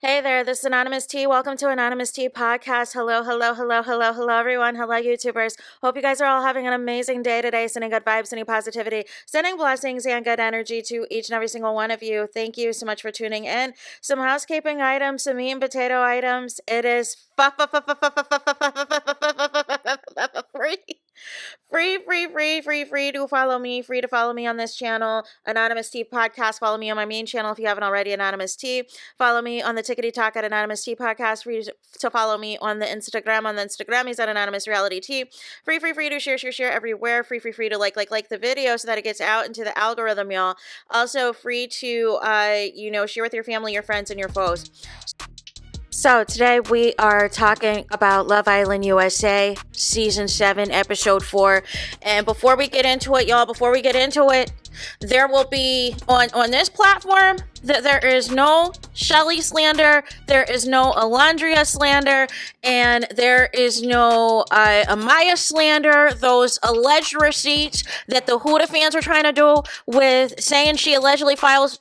Hey there, this is Anonymous T. Welcome to Anonymous T Podcast. Hello, everyone. Hello, YouTubers. Hope you guys are all having an amazing day today, sending good vibes, sending positivity, sending blessings and good energy to each and every single one of you. Thank you so much for tuning in. Some housekeeping items, some meat and potato items. It is free to follow me. Free to follow me on this channel, Anonymous T Podcast. Follow me on my main channel if you haven't already, Anonymous T. Follow me on the Tickety Talk at Anonymous T Podcast. Free to follow me on the Instagram. On the Instagram, he's at AnonymousRealityT. Free to share everywhere. Free to like the video so that it gets out into the algorithm, y'all. Also free to share with your family, your friends, and your foes. So today we are talking about Love Island USA Season 7, Episode 4. And before we get into it, y'all, there will be, on this platform, there is no Shelly slander, there is no Alondria slander, and there is no AMAYA slander. Those alleged receipts that the HUDA fans are trying to do with saying she allegedly follows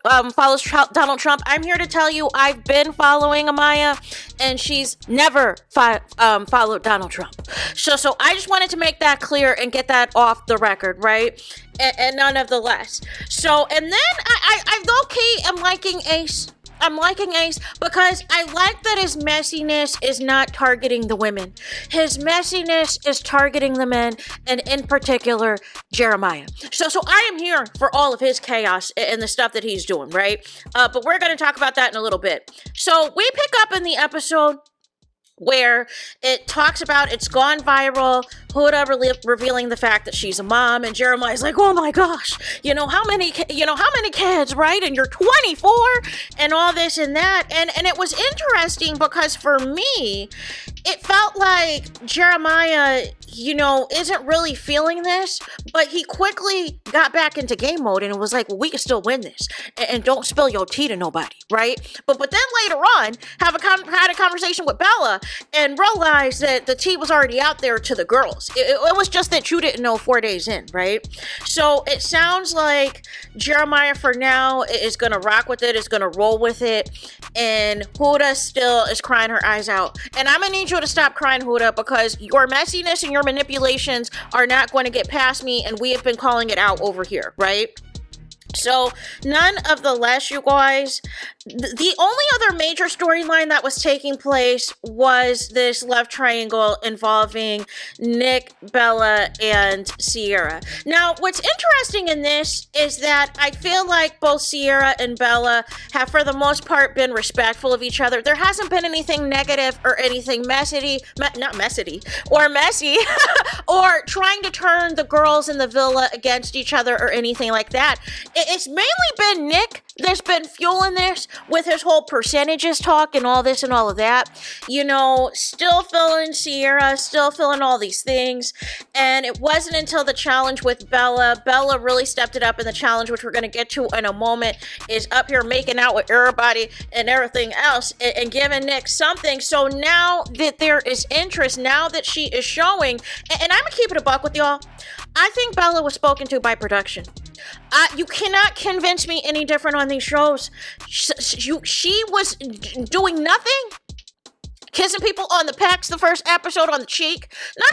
Donald Trump. I'm here to tell you I've been following AMAYA, and she's never followed Donald Trump. So I just wanted to make that clear and get that off the record, right? And none of the less. So, and then I low-key am liking Ace. I'm liking Ace because I like that his messiness is not targeting the women. His messiness is targeting the men, and in particular, Jeremiah. So I am here for all of his chaos and the stuff that he's doing, right? But we're going to talk about that in a little bit. So we pick up in the episode where it talks about it's gone viral, HUDA revealing the fact that she's a mom, and Jeremiah's like, oh my gosh, how many kids, right? And you're 24 and all this and that. And it was interesting because for me, it felt like Jeremiah, isn't really feeling this, but he quickly got back into game mode and was like, well, we can still win this, and don't spill your tea to nobody, right? But then later on, had a conversation with Bella and realized that the tea was already out there to the girls. It was just that you didn't know 4 days in, right? So it sounds like Jeremiah for now is going to rock with it, is going to roll with it, and HUDA still is crying her eyes out. And I'm going to need you to stop crying, HUDA, because your messiness and your manipulations are not going to get past me, and we have been calling it out over here, right? So, none of the less, you guys, the only other major storyline that was taking place was this love triangle involving Nick, Bella, and Sierra. Now, what's interesting in this is that I feel like both Sierra and Bella have, for the most part, been respectful of each other. There hasn't been anything negative or anything messy, or trying to turn the girls in the villa against each other or anything like that. It's mainly been Nick that's been fueling this with his whole percentages talk and all this and all of that. Still feeling Sierra, still feeling all these things. And it wasn't until the challenge with Bella really stepped it up in the challenge, which we're going to get to in a moment, is up here making out with everybody and everything else and giving Nick something. So now that there is interest, now that she is showing, and I'm going to keep it a buck with y'all, I think Bella was spoken to by production. You cannot convince me any different on these shows. She was doing nothing. Kissing people on the pecs, the first episode on the cheek. No.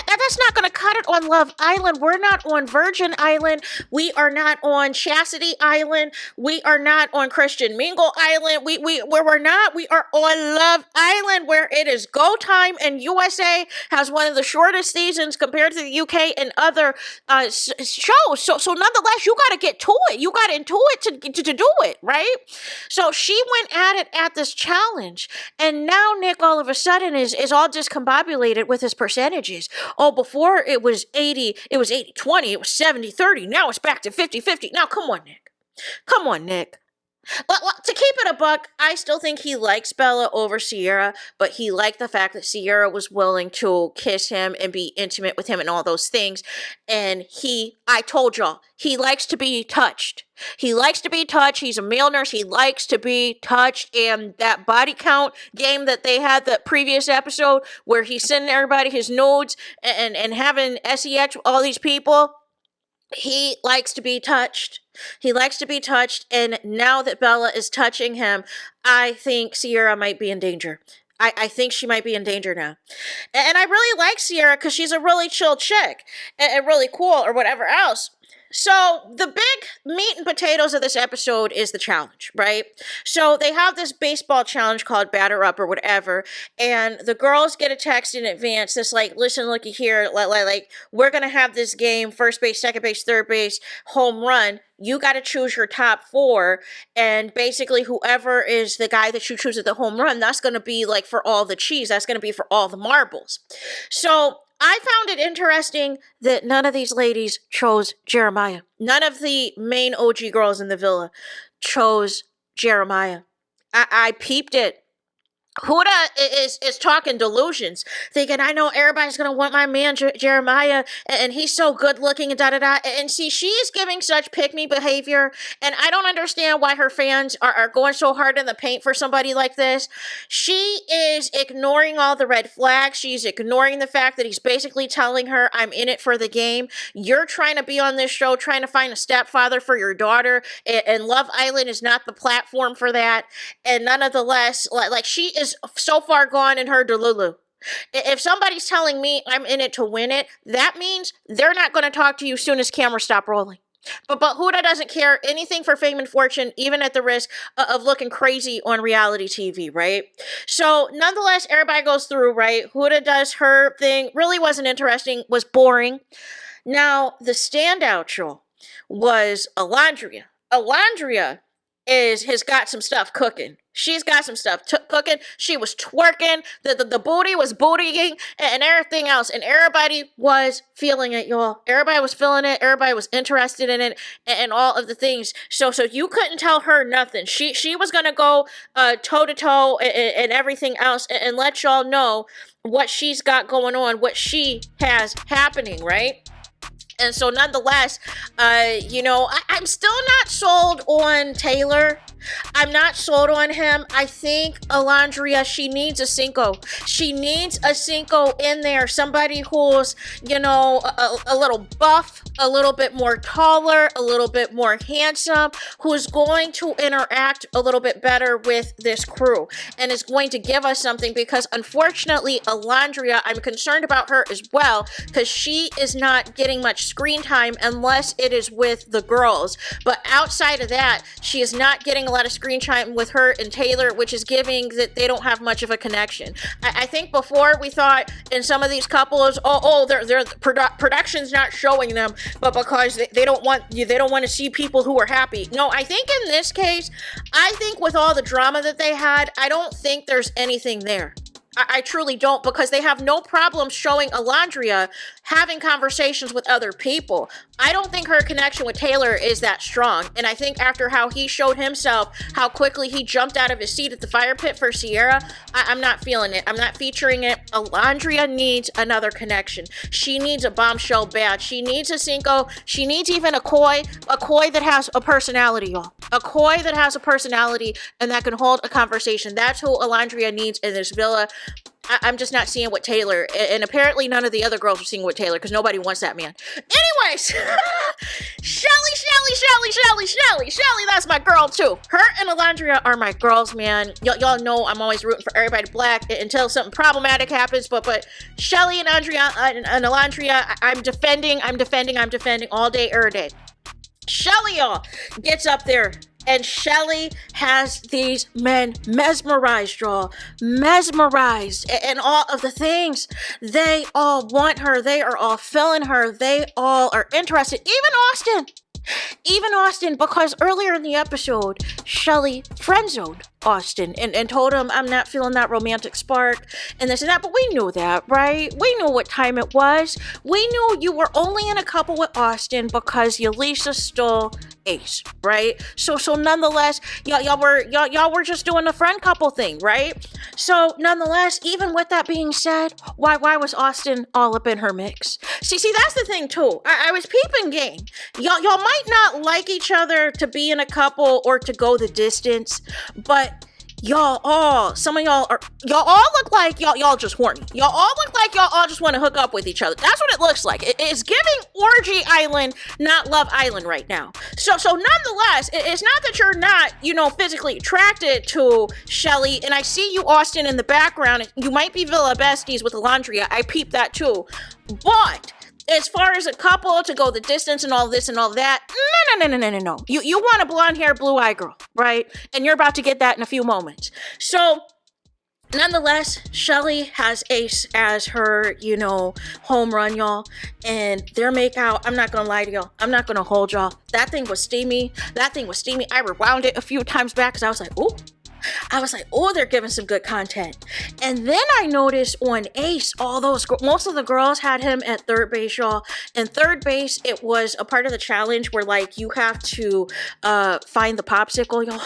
That's not going to cut it on Love Island. We're not on Virgin Island. We are not on Chastity Island. We are not on Christian Mingle Island. We're not. We are on Love Island, where it is go time, and USA has one of the shortest seasons compared to the UK and other shows. So nonetheless, you got to get to it. You got into it to do it, right? So she went at it at this challenge, and now Nick all of a sudden is all discombobulated with his percentages. Oh, before it was 80, it was 80-20, it was 70-30. Now it's back to 50-50. Now, come on, Nick. To keep it a buck, I still think he likes Bella over Sierra, but he liked the fact that Sierra was willing to kiss him and be intimate with him and all those things. And I told y'all, he likes to be touched. He likes to be touched. He's a male nurse. He likes to be touched. And that body count game that they had, the previous episode, where he's sending everybody his nudes and having sex with all these people, he likes to be touched. He likes to be touched, and now that Bella is touching him, I think Sierra might be in danger. I think she might be in danger now. And I really like Sierra because she's a really chill chick and really cool or whatever else. So the big meat and potatoes of this episode is the challenge, right? So they have this baseball challenge called Batter Up or whatever, and the girls get a text in advance that's like, listen, looky here, like we're going to have this game, first base, second base, third base, home run. You got to choose your top 4, and basically whoever is the guy that you choose at the home run, that's going to be like for all the cheese. That's going to be for all the marbles. So I found it interesting that none of these ladies chose Jeremiah. None of the main OG girls in the villa chose Jeremiah. I peeped it. Huda is talking delusions, thinking, I know everybody's going to want my man Jeremiah, and he's so good looking and da-da-da. And see, she is giving such pick-me behavior, and I don't understand why her fans are going so hard in the paint for somebody like this. She is ignoring all the red flags. She's ignoring the fact that he's basically telling her, I'm in it for the game. You're trying to be on this show, trying to find a stepfather for your daughter, and Love Island is not the platform for that. And nonetheless, like she is so far gone in her delulu. If somebody's telling me I'm in it to win it, that means they're not going to talk to you soon as cameras stop rolling. But Huda doesn't care anything for fame and fortune, even at the risk of looking crazy on reality TV, right? So nonetheless, everybody goes through, right? Huda does her thing. Really wasn't interesting, was boring. Now, the standout show was Alondria. Alondria has got some stuff cooking. She's got some stuff cooking. She was twerking. The booty was bootying and everything else. And everybody was feeling it, y'all. Everybody was feeling it. Everybody was interested in it and all of the things. So you couldn't tell her nothing. She was going to go toe to toe and everything else and let y'all know what she's got going on, what she has happening, right? And so nonetheless, I'm still not sold on Taylor. I'm not sold on him. I think Alondria, she needs a Cinco. She needs a Cinco in there. Somebody who's, a little buff, a little bit more taller, a little bit more handsome, who's going to interact a little bit better with this crew and is going to give us something, because unfortunately, Alondria, I'm concerned about her as well, because she is not getting much screen time unless it is with the girls. But outside of that, she is not getting a lot of screen time with her and Taylor, which is giving that they don't have much of a connection. I think before we thought in some of these couples, their production's not showing them, but because they don't want to see people who are happy. No, I think in this case, I think with all the drama that they had, I don't think there's anything there. I truly don't, because they have no problem showing Alondria having conversations with other people. I don't think her connection with Taylor is that strong. And I think after how he showed himself, how quickly he jumped out of his seat at the fire pit for Sierra, I'm not feeling it. I'm not featuring it. Alondria needs another connection. She needs a bombshell bad. She needs a Cinco. She needs even a Koi that has a personality, y'all. A Koi that has a personality and that can hold a conversation. That's who Alondria needs in this villa. I'm just not seeing what Taylor, and apparently none of the other girls are seeing what Taylor, because nobody wants that man. Anyways, Shelly, that's my girl too. Her and Alondria are my girls, man. Y'all know I'm always rooting for everybody black until something problematic happens, but Shelly and Alondria, I'm defending all day, every day. Shelly, y'all, gets up there. And Shelly has these men mesmerized, y'all. Mesmerized. And all of the things. They all want her. They are all feeling her. They all are interested. Even Austin, because earlier in the episode, Shelly friend-zoned Austin and told him, I'm not feeling that romantic spark and this and that. But we knew that, right? We knew what time it was. We knew you were only in a couple with Austin because Yalisa stole Ace, right? So nonetheless, y'all were just doing a friend couple thing, right? So nonetheless, even with that being said, why was Austin all up in her mix? See, that's the thing too. I was peeping game. Y'all might not like each other to be in a couple or to go the distance, but some of y'all all look like y'all just horny. Y'all all look like y'all all just want to hook up with each other. That's what it looks like. It's giving Orgy Island, not Love Island right now. So nonetheless, it's not that you're not, physically attracted to Shelly, and I see you, Austin, in the background. You might be Villa Besties with Alondria. I peeped that too. But as far as a couple to go the distance and all this and all that, no. You want a blonde hair, blue eye girl, right? And you're about to get that in a few moments. So nonetheless, Shelly has Ace as her, home run, y'all. And their makeout, I'm not gonna lie to y'all. I'm not gonna hold y'all. That thing was steamy. I rewound it a few times back because I was like, ooh. They're giving some good content. And then I noticed on Ace, most of the girls had him at third base, y'all. And third base, it was a part of the challenge where, you have to find the popsicle, y'all.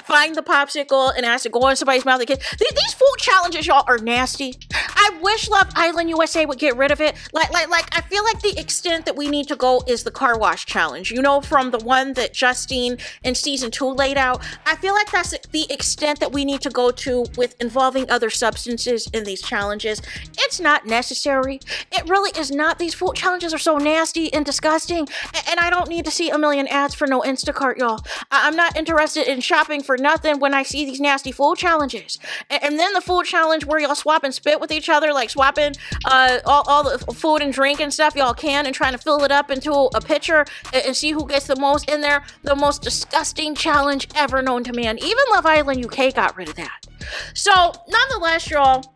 Find the popsicle, and it has to go in somebody's mouth. These food challenges, y'all, are nasty. I wish Love Island USA would get rid of it. I feel like the extent that we need to go is the car wash challenge. From the one that Justine in season 2 laid out. I feel like that's the extent that we need to go to with involving other substances in these challenges. It's not necessary. It really is not. These food challenges are so nasty and disgusting, and I don't need to see a million ads for no Instacart, y'all. I'm not interested in shopping for nothing when I see these nasty food challenges. And then the food challenge where y'all swap and spit with each other, swapping all the food and drink and stuff y'all can, and trying to fill it up into a pitcher and see who gets the most in there. The most disgusting challenge ever known to man. Even Love Island UK got rid of that. So nonetheless, y'all,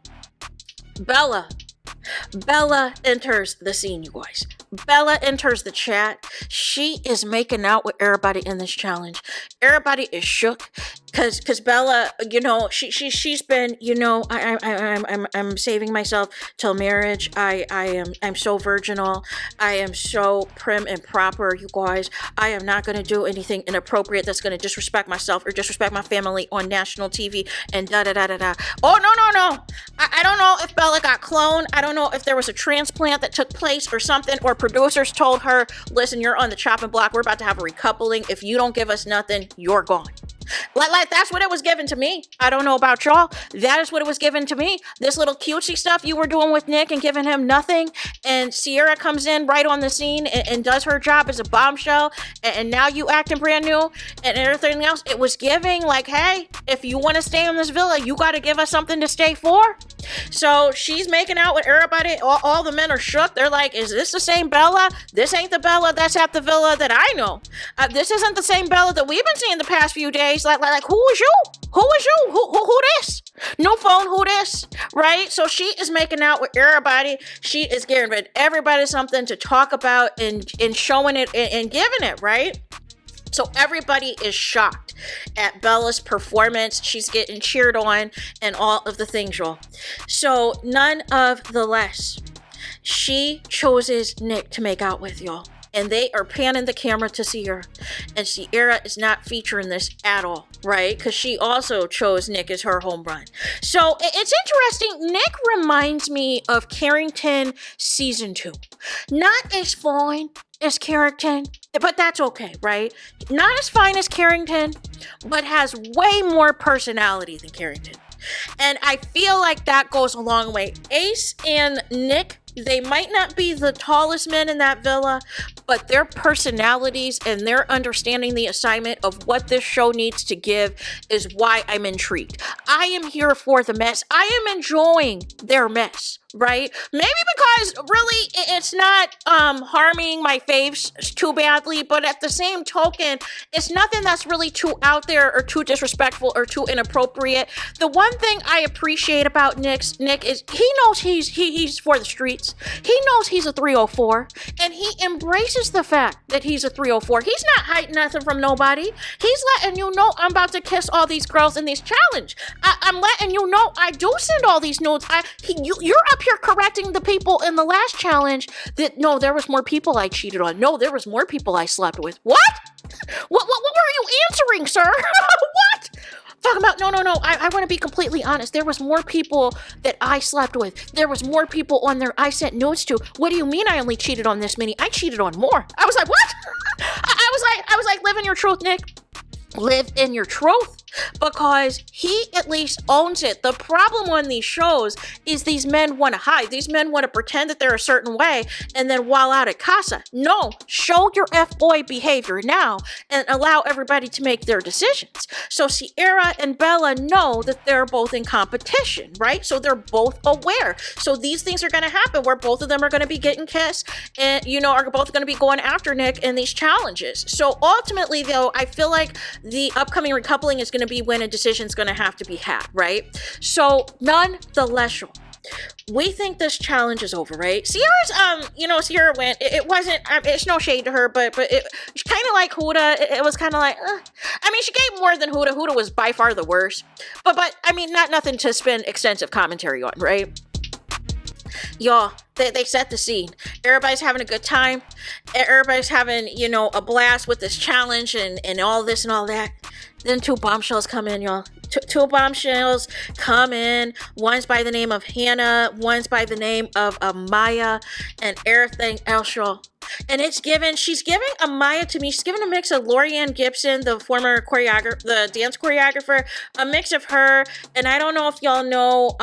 Bella enters the scene, you guys. Bella enters the chat. She is making out with everybody in this challenge. Everybody is shook because Bella, she's been, I'm saving myself till marriage. I'm so virginal. I am so prim and proper, you guys. I am not going to do anything inappropriate that's going to disrespect myself or disrespect my family on national TV and da-da-da-da-da. Oh, no. I don't know if Bella got cloned. I don't know if there was a transplant that took place or something, or producers told her, listen, you're on the chopping block. We're about to have a recoupling. If you don't give us nothing, you're gone. That's what it was given to me. I don't know about y'all. That is what it was given to me. This little cutesy stuff you were doing with Nick and giving him nothing, and Sierra comes in right on the scene and does her job as a bombshell, and now you acting brand new and everything else. It was giving hey, if you want to stay in this villa, you got to give us something to stay for. So she's making out with everybody. All the men are shook. They're like, is this the same Bella? This ain't the Bella that's at the villa that I know. This isn't the same Bella that we've been seeing the past few days. Who is you? Who is you? Who this? No phone, who this? Right? So she is making out with everybody. She is giving everybody something to talk about and showing it and giving it, right? So everybody is shocked at Bella's performance. She's getting cheered on and all of the things, y'all. So none of the less, she chooses Nick to make out with, y'all. And they are panning the camera to Sierra. And Sierra is not featuring this at all, right? Because she also chose Nick as her home run. So it's interesting. Nick reminds me of Carrington season 2. Not as fine as Carrington, but that's okay, right? Not as fine as Carrington, but has way more personality than Carrington. And I feel like that goes a long way. Ace and Nick, they might not be the tallest men in that villa, but their personalities and their understanding the assignment of what this show needs to give is why I'm intrigued. I am here for the mess. I am enjoying their mess, right? Maybe because really it's not harming my faves too badly, but at the same token, it's nothing that's really too out there or too disrespectful or too inappropriate. The one thing I appreciate about Nick is he knows he's for the streets. He knows he's a 304, and he embraces the fact that he's a 304. He's not hiding nothing from nobody. He's letting you know I'm about to kiss all these girls in this challenge. I'm letting you know I do send all these nudes. You're up here correcting the people in the last challenge that, no, there was more people I cheated on. No, there was more people I slept with. What? What were you answering, sir? What? Talking about, no. I want to be completely honest. There was more people that I slept with. There was more people on there I sent nudes to. What do you mean I only cheated on this many? I cheated on more. I was like, what? I was like, live in your truth, Nick. Live in your truth. because he at least owns it. The problem on these shows is these men want to hide. These men want to pretend that they're a certain way and then while out at casa. No, show your F-boy behavior now and allow everybody to make their decisions. So Sierra and Bella know that they're both in competition, right? So they're both aware. So these things are going to happen where both of them are going to be getting kissed and, are both going to be going after Nick in these challenges. So ultimately, though, I feel like the upcoming recoupling is going to be when a decision is going to have to be had, right? So nonetheless, we think this challenge is over, right? Sierra's, Sierra went. It wasn't. It's no shade to her, but it's kind of like Huda. It was kind of like, she gave more than Huda. Huda was by far the worst, but nothing to spend extensive commentary on, right? Y'all, they set the scene. Everybody's having a good time. Everybody's having, a blast with this challenge and all this and all that. Then two bombshells come in, y'all. Two bombshells come in. One's by the name of Hannah. One's by the name of AMAYA and everything else, y'all. And she's giving AMAYA to me. She's giving a mix of Lorianne Gibson, the former the dance choreographer, a mix of her. And I don't know if y'all know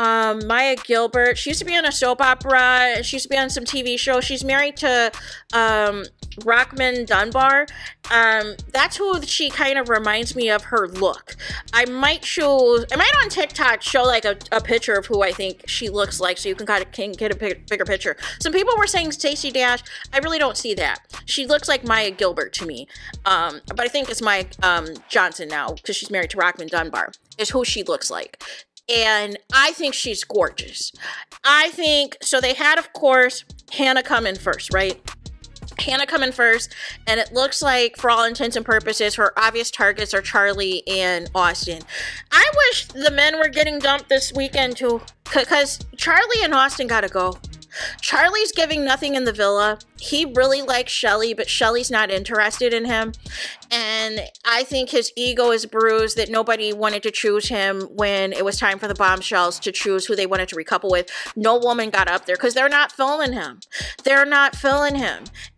Maya Gilbert. She used to be on a soap opera. She used to be on some TV shows. She's married to Rockman Dunbar. That's who she kind of reminds me of her look. I might on TikTok show like a picture of who I think she looks like so you can kind of get a bigger picture. Some people were saying Stacey Dash. I really don't see that. She looks like Maya Gilbert to me. But I think it's Maya Johnson now because she's married to Rockman Dunbar is who she looks like. And I think she's gorgeous. So they had, of course, Hannah come in first, right? Hannah come in first, and it looks like, for all intents and purposes, her obvious targets are Charlie and Austin. I wish the men were getting dumped this weekend too, because Charlie and Austin gotta go. Charlie's giving nothing in the villa. He really likes Shelly, but Shelly's not interested in him. And I think his ego is bruised that nobody wanted to choose him when it was time for the bombshells to choose who they wanted to recouple with. No woman got up there because they're not filling him.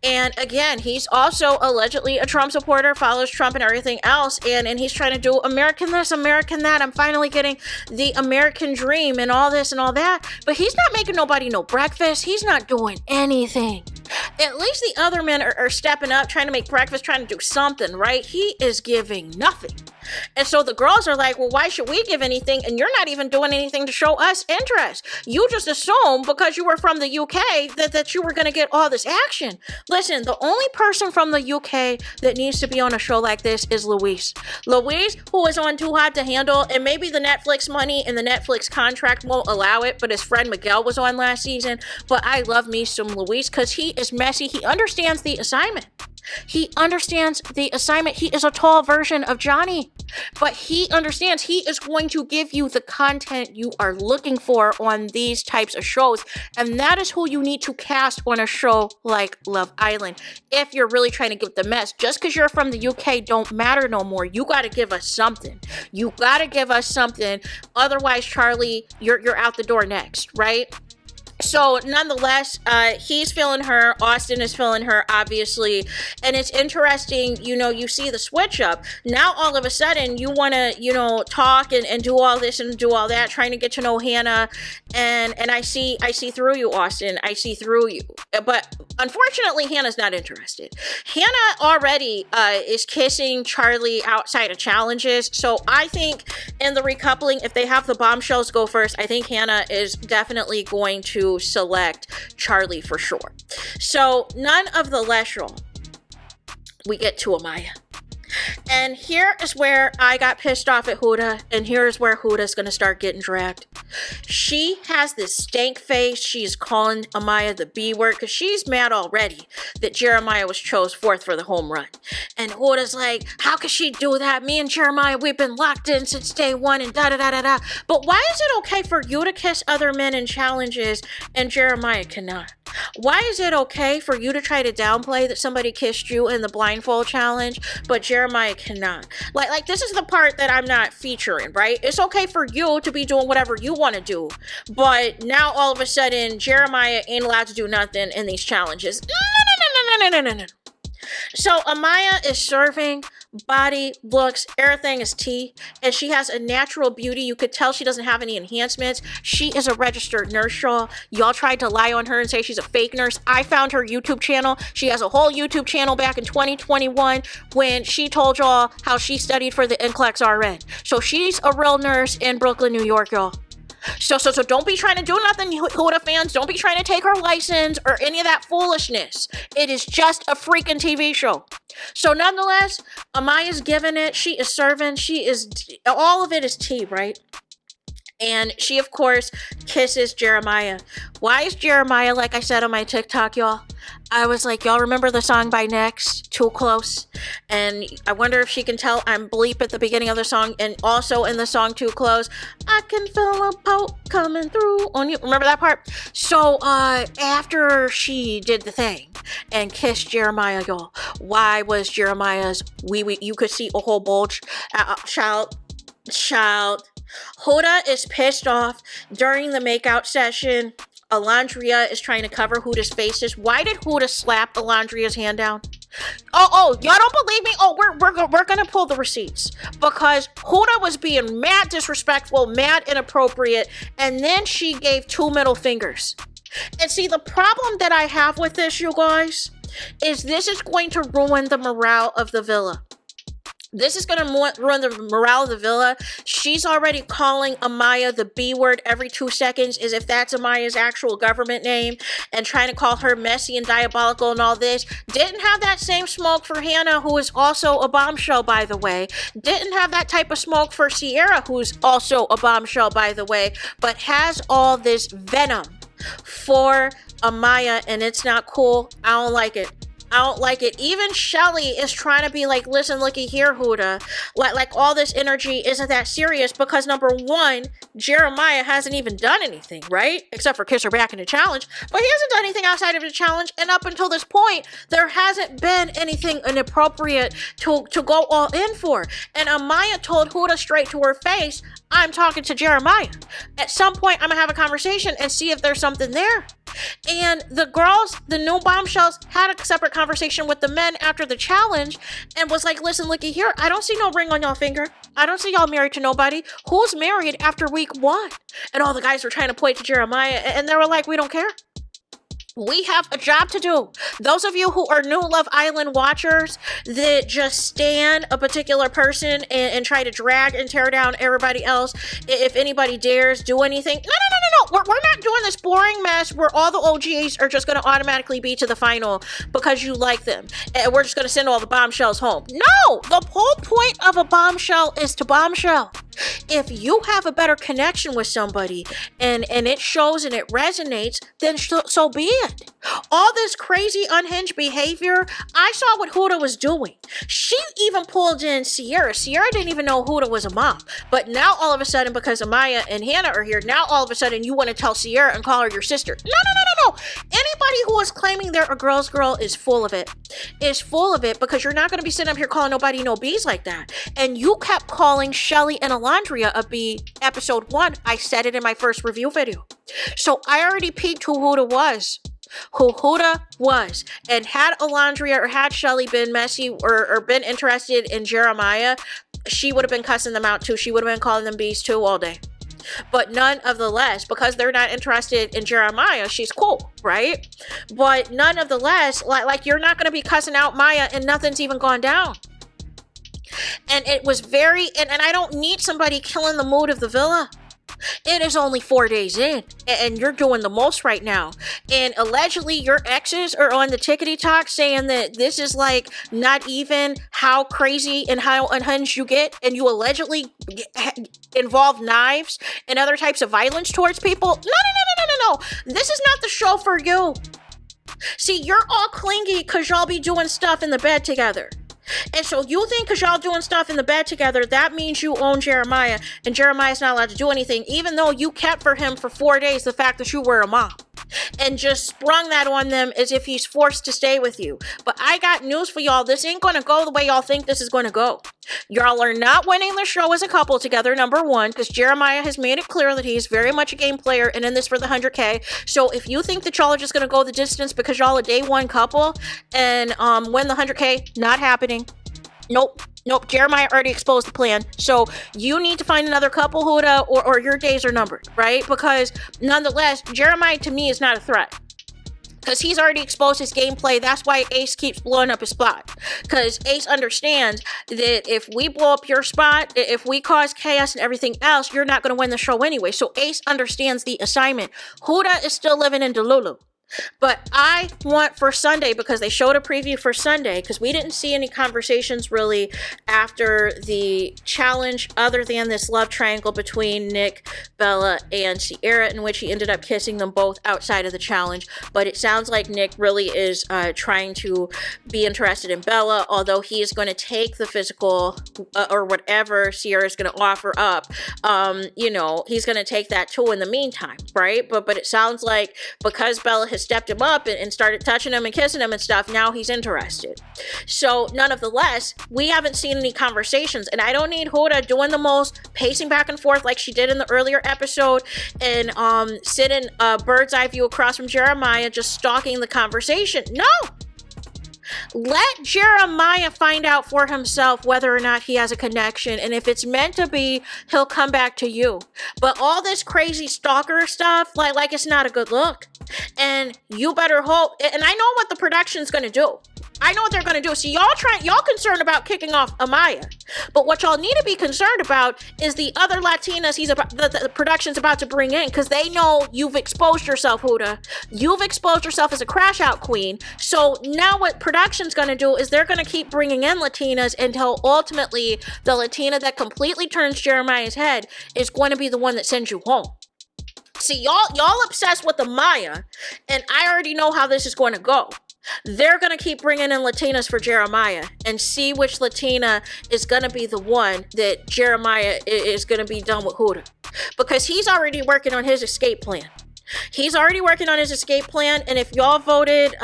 And again, he's also allegedly a Trump supporter, follows Trump and everything else. And he's trying to do American this, American that. I'm finally getting the American dream and all this and all that. But he's not making nobody no breakfast. He's not doing anything. At least the other men are stepping up, trying to make breakfast, trying to do something, right? He is giving nothing. And so the girls are like, well, why should we give anything? And you're not even doing anything to show us interest. You just assume because you were from the UK that you were going to get all this action. Listen, the only person from the UK that needs to be on a show like this is Louise. Louise, who is on Too Hot to Handle, and maybe the Netflix money and the Netflix contract won't allow it, but his friend Miguel was on last season. But I love me some Louise because he is messy. He understands the assignment. He is a tall version of Johnny, but he understands he is going to give you the content you are looking for on these types of shows. And that is who you need to cast on a show like Love Island. If you're really trying to give the mess, just because you're from the UK don't matter no more. You got to give us something. Otherwise, Charlie, you're out the door next, right? So nonetheless, he's feeling her. Austin is feeling her, obviously. And it's interesting, you see the switch up. Now, all of a sudden, you want to, talk and do all this and do all that, trying to get to know Hannah. And I see through you, Austin. I see through you. But unfortunately, Hannah's not interested. Hannah already is kissing Charlie outside of challenges. So I think in the recoupling, if they have the bombshells go first, I think Hannah is definitely going to select Charlie for sure. So none of the Leshral, we get to AMAYA. And here is where I got pissed off at Huda, and here is where Huda is going to start getting dragged. She has this stank face. She's calling AMAYA the B word because she's mad already that Jeremiah was chose fourth for the home run. And Huda's like, how could she do that? Me and Jeremiah, we've been locked in since day one and da-da-da-da-da. But why is it okay for you to kiss other men in challenges and Jeremiah cannot? Why is it okay for you to try to downplay that somebody kissed you in the blindfold challenge, but Jeremiah cannot? Like this is the part that I'm not featuring, right? It's okay for you to be doing whatever you want to do, but now all of a sudden Jeremiah ain't allowed to do nothing in these challenges. No. So AMAYA is serving body, looks, everything is T, and she has a natural beauty. You could tell she doesn't have any enhancements. She is a registered nurse, y'all. Y'all tried to lie on her and say she's a fake nurse. I found her YouTube channel. She has a whole YouTube channel back in 2021 when she told y'all how she studied for the NCLEX RN. So she's a real nurse in Brooklyn, New York, y'all. So don't be trying to do nothing, Huda fans. Don't be trying to take her license or any of that foolishness. It is just a freaking TV show. So nonetheless, Amaya's giving it. She is serving. She is, all of it is tea, right? And she, of course, kisses Jeremiah. Why is Jeremiah, like I said on my TikTok, y'all? I was like, y'all remember the song by Next, Too Close? And I wonder if she can tell I'm bleep at the beginning of the song, and also in the song Too Close, I can feel a poke coming through on you. Remember that part? So after she did the thing and kissed Jeremiah, y'all, why was Jeremiah's you could see a whole bulge? Shout. Huda is pissed off during the makeout session. Alondria is trying to cover Huda's faces. Why did Huda slap Alondria's hand down? Oh, y'all don't believe me? Oh, we're gonna pull the receipts because Huda was being mad disrespectful, mad inappropriate, and then she gave 2 middle fingers. And see, the problem that I have with this, you guys, is this is going to ruin the morale of the villa. This is going to ruin the morale of the villa. She's already calling Amaya the B word every 2 seconds, as if that's Amaya's actual government name, and trying to call her messy and diabolical and all this. Didn't have that same smoke for Hannah, who is also a bombshell, by the way. Didn't have that type of smoke for Sierra, who's also a bombshell, by the way, but has all this venom for Amaya, and it's not cool. I don't like it. I don't like it. Even Shelly is trying to be like, listen, looky here, Huda. Like all this energy isn't that serious because number one, Jeremiah hasn't even done anything, right? Except for kiss her back in the challenge. But he hasn't done anything outside of the challenge. And up until this point, there hasn't been anything inappropriate to go all in for. And Amaya told Huda straight to her face, I'm talking to Jeremiah. At some point, I'm gonna have a conversation and see if there's something there. And the girls, the new bombshells, had a separate conversation with the men after the challenge and was like, listen, looky here, I don't see no ring on y'all finger. I don't see y'all married to nobody. Who's married after week 1? And all the guys were trying to point to Jeremiah and they were like, we don't care. We have a job to do. Those of you who are new Love Island watchers that just stand a particular person and try to drag and tear down everybody else, if anybody dares do anything. No. We're not doing this boring mess where all the OGs are just going to automatically be to the final because you like them. And we're just going to send all the bombshells home. No, the whole point of a bombshell is to bombshell. If you have a better connection with somebody and it shows and it resonates, then so be it. All this crazy unhinged behavior, I saw what Huda was doing. She even pulled in Sierra. Sierra didn't even know Huda was a mom. But now all of a sudden, because Amaya and Hannah are here, now all of a sudden you want to tell Sierra and call her your sister. No. Anybody who is claiming they're a girl's girl is full of it. Is full of it because you're not going to be sitting up here calling nobody no B's like that. And you kept calling Shelly and Alondria a B episode 1. I said it in my first review video. So I already peeked who Huda was. And had Alondria or had Shelly been messy or been interested in Jeremiah, she would have been cussing them out too. She would have been calling them B's too all day. But none of the less, because they're not interested in Jeremiah, she's cool, right? But none of the less, like you're not going to be cussing out Maya and nothing's even gone down. And it was very, and I don't need somebody killing the mood of the villa. It is only 4 days in, and you're doing the most right now. And allegedly, your exes are on the tickety talk saying that this is like not even how crazy and how unhinged you get, and you allegedly involve knives and other types of violence towards people. No. This is not the show for you. See, you're all clingy because y'all be doing stuff in the bed together. And so you think because y'all doing stuff in the bed together, that means you own Jeremiah, and Jeremiah's not allowed to do anything, even though you kept for him for 4 days the fact that you were a mom. And just sprung that on them as if he's forced to stay with you. But I got news for y'all. This ain't going to go the way y'all think this is going to go. Y'all are not winning the show as a couple together, number one, because Jeremiah has made it clear that he's very much a game player and in this for the 100K. So if you think that y'all are just going to go the distance because y'all a day one couple and win the 100K, not happening. Nope. Nope, Jeremiah already exposed the plan. So you need to find another couple, Huda, or your days are numbered, right? Because nonetheless, Jeremiah to me is not a threat. Because he's already exposed his gameplay. That's why Ace keeps blowing up his spot. Because Ace understands that if we blow up your spot, if we cause chaos and everything else, you're not going to win the show anyway. So Ace understands the assignment. Huda is still living in Delulu. But I want for Sunday, because they showed a preview for Sunday, because we didn't see any conversations really after the challenge other than this love triangle between Nick, Bella, and Sierra, in which he ended up kissing them both outside of the challenge. But it sounds like Nick really is trying to be interested in Bella, although he is going to take the physical or whatever Sierra is going to offer up. You know, he's going to take that too in the meantime, right? But it sounds like because Bella has stepped him up and started touching him and kissing him and stuff, now he's interested. So nonetheless, we haven't seen any conversations, and I don't need Huda doing the most, pacing back and forth like she did in the earlier episode, and sitting bird's eye view across from Jeremiah, just stalking the conversation. No! Let Jeremiah find out for himself whether or not he has a connection, and if it's meant to be, he'll come back to you. But all this crazy stalker stuff, like it's not a good look. And you better hope, and I know what the production's gonna do. I know what they're gonna do. So y'all concerned about kicking off AMAYA, but what y'all need to be concerned about is the other Latinas the production's about to bring in, because they know you've exposed yourself, Huda. You've exposed yourself as a crash out queen. So now what production's gonna do is they're gonna keep bringing in Latinas until ultimately the Latina that completely turns Jeremiah's head is going to be the one that sends you home. See, y'all obsessed with AMAYA, and I already know how this is going to go. They're going to keep bringing in Latinas for Jeremiah and see which Latina is going to be the one that Jeremiah is going to be done with Huda. Because he's already working on his escape plan. He's already working on his escape plan, and if y'all voted,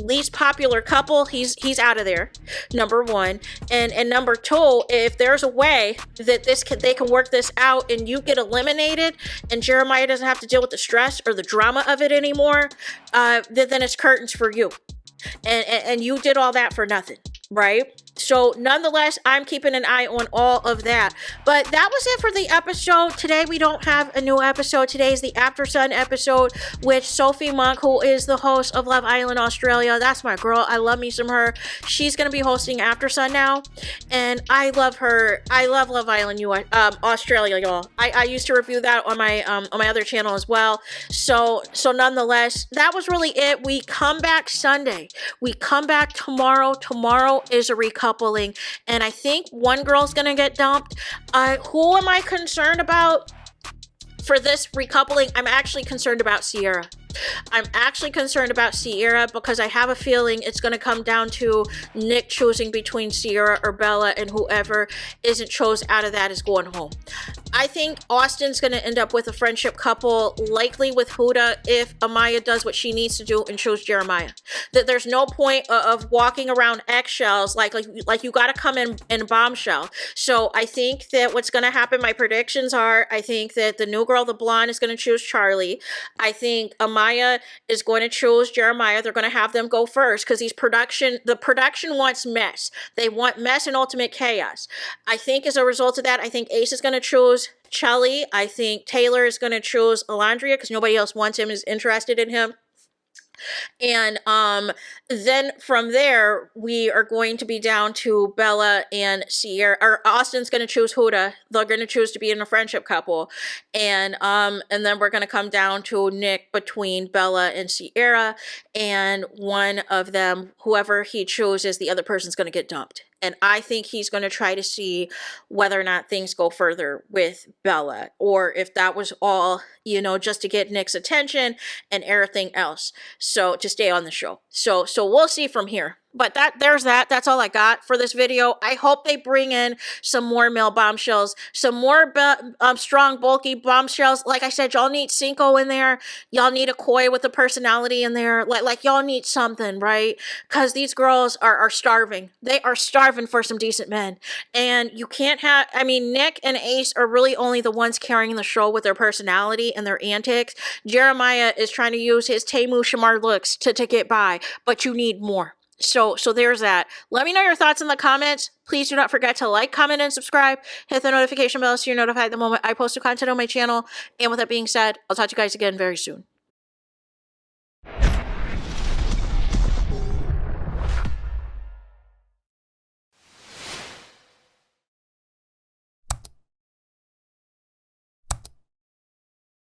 least popular couple, he's out of there. Number one, and number two, if there's a way that they can work this out, and you get eliminated, and Jeremiah doesn't have to deal with the stress or the drama of it anymore, then it's curtains for you, and you did all that for nothing, right? So nonetheless, I'm keeping an eye on all of that. But that was it for the episode. Today we don't have a new episode. Today is the After Sun episode, which Sophie Monk, who is the host of Love Island Australia, that's my girl. I love me some her. She's going to be hosting After Sun now. And I love her. I love Love Island Australia, y'all. I used to review that on my other channel as well. So nonetheless, that was really it. We come back Sunday. We come back tomorrow. Tomorrow is a recoupling, and I think one girl's gonna get dumped. Who am I concerned about for this recoupling? I'm actually concerned about Sierra. I'm actually concerned about Sierra because I have a feeling it's going to come down to Nick choosing between Sierra or Bella, and whoever isn't chose out of that is going home. I think Austin's going to end up with a friendship couple, likely with Huda, if AMAYA does what she needs to do and choose Jeremiah. That there's no point of walking around eggshells, like you got to come in bombshell. So I think that what's going to happen, my predictions are, I think that the new girl, the blonde, is going to choose Charlie. I think AMAYA is going to choose Jeremiah. They're going to have them go first because the production wants mess. They want mess and ultimate chaos. I think as a result of that, I think Ace is going to choose Chelly. I think Taylor is going to choose Alandria because nobody else wants him, is interested in him. And then from there, we are going to be down to Bella and Sierra, or Austin's going to choose Huda. They're going to choose to be in a friendship couple. And then we're going to come down to Nick between Bella and Sierra, and one of them, whoever he chooses, the other person's going to get dumped. And I think he's going to try to see whether or not things go further with Bella, or if that was all, just to get Nick's attention and everything else. So to stay on the show. So we'll see from here. But there's that. That's all I got for this video. I hope they bring in some more male bombshells, some more strong, bulky bombshells. Like I said, y'all need Cinco in there. Y'all need a Koi with a personality in there. Like y'all need something, right? Because these girls are starving. They are starving for some decent men. And you can't have, Nick and Ace are really only the ones carrying the show with their personality and their antics. Jeremiah is trying to use his Temu Shamar looks to get by, but you need more. So there's that. Let me know your thoughts in the comments. Please do not forget to like, comment, and subscribe. Hit the notification bell so you're notified the moment I post new content on my channel. And with that being said, I'll talk to you guys again very soon.